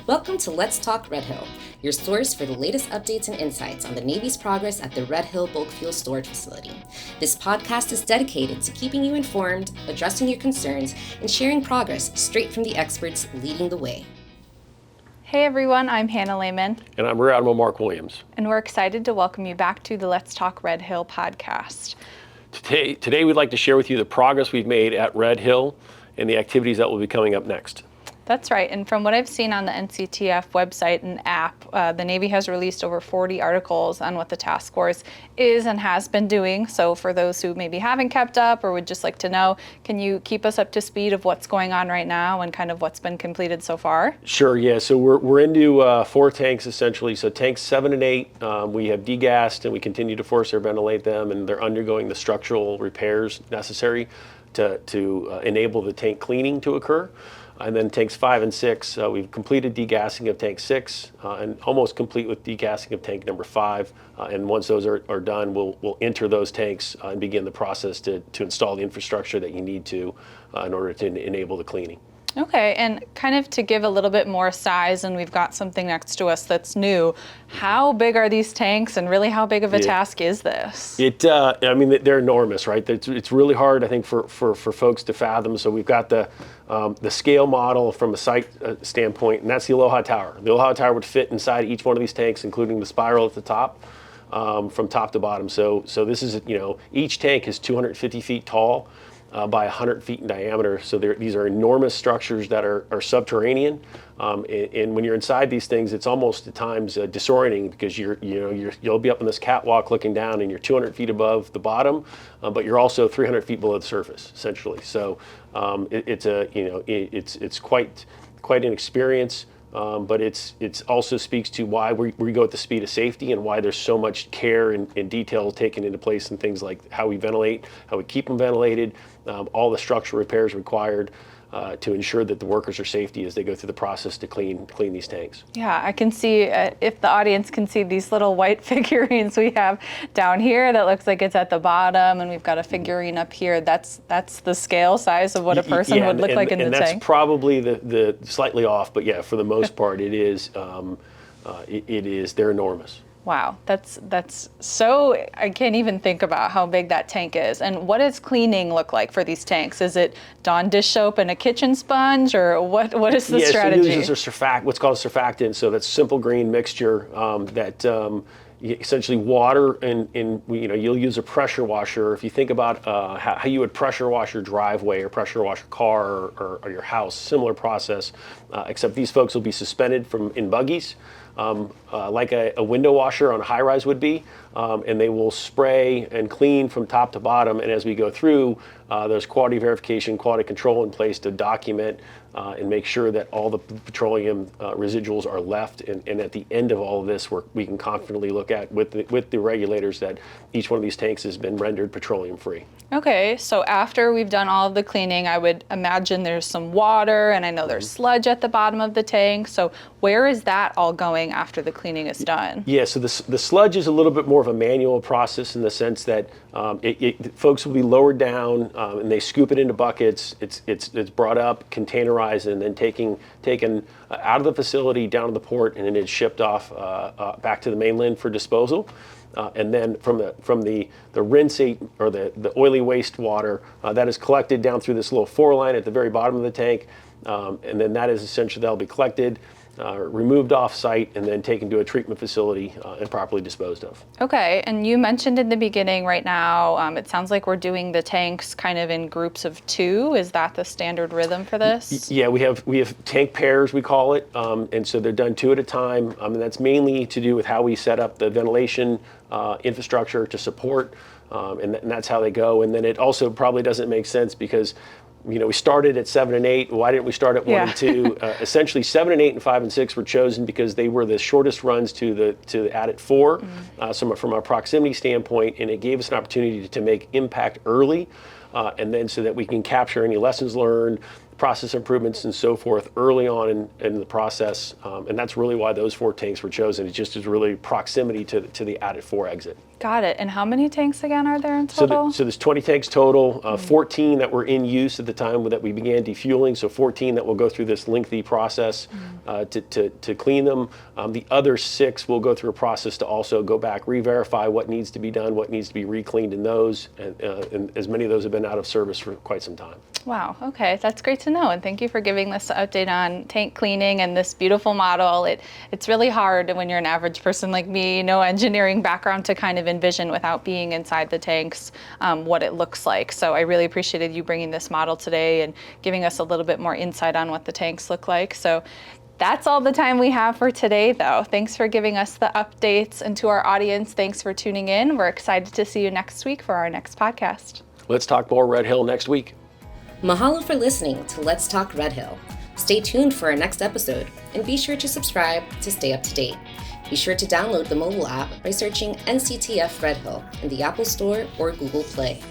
Welcome to Let's Talk Red Hill, your source for the latest updates and insights on the Navy's progress at the Red Hill Bulk Fuel Storage Facility. This podcast is dedicated to keeping you informed, addressing your concerns, and sharing progress straight from the experts leading the way. Hey everyone, I'm Hannah Lehman. And I'm Rear Admiral Mark Williams. And we're excited to welcome you back to the Let's Talk Red Hill podcast. Today we'd like to share with you the progress we've made at Red Hill and the activities that will be coming up next. That's right, and from what I've seen on the NCTF website and app, the Navy has released over 40 articles on what the task force is and has been doing. So for those who maybe haven't kept up or would just like to know, can you keep us up to speed of what's going on right now and kind of what's been completed so far? Sure, yeah, so we're into 4 tanks essentially. So tanks 7 and 8, we have degassed and we continue to force air ventilate them, and they're undergoing the structural repairs necessary to enable the tank cleaning to occur. And then tanks 5 and 6, we've completed degassing of tank 6 and almost complete with degassing of tank number 5. And once those are done, we'll enter those tanks and begin the process to install the infrastructure that you need to in order to enable the cleaning. Okay, and kind of to give a little bit more size, and we've got something next to us that's new, how big are these tanks and really how big of a task is this? I mean, they're enormous, right? It's really hard, I think, for folks to fathom. So we've got the scale model from a site standpoint, and that's the Aloha Tower. The Aloha Tower would fit inside each one of these tanks, including the spiral at the top, from top to bottom. So this is, each tank is 250 feet tall. By 100 feet in diameter. So these are enormous structures that are subterranean. And when you're inside these things, it's almost at times disorienting because you'll be up on this catwalk looking down and you're 200 feet above the bottom, but you're also 300 feet below the surface, essentially. So it's quite an experience. But it's also speaks to why we go at the speed of safety and why there's so much care and detail taken into place in things like how we ventilate, how we keep them ventilated, all the structural repairs required to ensure that the workers are safety as they go through the process to clean these tanks. Yeah, I can see, if the audience can see these little white figurines we have down here that looks like it's at the bottom, and we've got a figurine up here. That's the scale size of what a person would look like in the tank. And that's probably the slightly off, but yeah, for the most part it is, they're enormous. Wow, that's so, I can't even think about how big that tank is. And what does cleaning look like for these tanks? Is it Dawn dish soap and a kitchen sponge, or what is the strategy? So these are what's called surfactant. So that's simple green mixture essentially water and you'll use a pressure washer. If you think about how you would pressure wash your driveway or pressure wash your car or your house, similar process, except these folks will be suspended in buggies. Like a window washer on a high-rise would be, and they will spray and clean from top to bottom. And as we go through, there's quality verification, quality control in place to document and make sure that all the petroleum residuals are left. And at the end of all of this, we can confidently look at with the regulators that each one of these tanks has been rendered petroleum-free. Okay, so after we've done all of the cleaning, I would imagine there's some water, and I know there's sludge at the bottom of the tank. So where is that all going after the cleaning is done? Yeah, so the sludge is a little bit more of a manual process in the sense that folks will be lowered down and they scoop it into buckets. It's brought up, containerized, and then taken out of the facility down to the port, and then it's shipped off back to the mainland for disposal. And then from the rinsate or the oily wastewater that is collected down through this little 4-line at the very bottom of the tank, and then that is essentially that'll be collected, removed off site, and then taken to a treatment facility and properly disposed of. Okay, and you mentioned in the beginning right now, it sounds like we're doing the tanks kind of in groups of 2. Is that the standard rhythm for this? Yeah, we have tank pairs, we call it, and so they're done 2 at a time. And that's mainly to do with how we set up the ventilation infrastructure to support, and that's how they go. And then it also probably doesn't make sense because we started at 7 and 8. Why didn't we start at 1 and 2? Essentially, 7 and 8 and 5 and 6 were chosen because they were the shortest runs to the ADIT 4. So from a proximity standpoint, and it gave us an opportunity to make impact early, and then so that we can capture any lessons learned, process improvements, and so forth early on in the process. And that's really why those 4 tanks were chosen. It just is really proximity to the ADIT 4 exit. Got it. And how many tanks again are there in total? So there's 20 tanks total, 14 that were in use at the time that we began defueling, so 14 that will go through this lengthy process to clean them. The other 6 will go through a process to also go back, re-verify what needs to be done, what needs to be re-cleaned in those, and as many of those have been out of service for quite some time. Wow, okay, that's great to know, and thank you for giving this update on tank cleaning and this beautiful model. It's really hard when you're an average person like me, no engineering background, to kind of envision without being inside the tanks what it looks like. So I really appreciated you bringing this model today and giving us a little bit more insight on what the tanks look like. So that's all the time we have for today, though. Thanks for giving us the updates, and to our audience, thanks for tuning in. We're excited to see you next week for our next podcast. Let's talk more Red Hill next week. Mahalo for listening to Let's Talk Red Hill. Stay tuned for our next episode, and be sure to subscribe to stay up to date. Be sure to download the mobile app by searching NCTF Red Hill in the Apple Store or Google Play.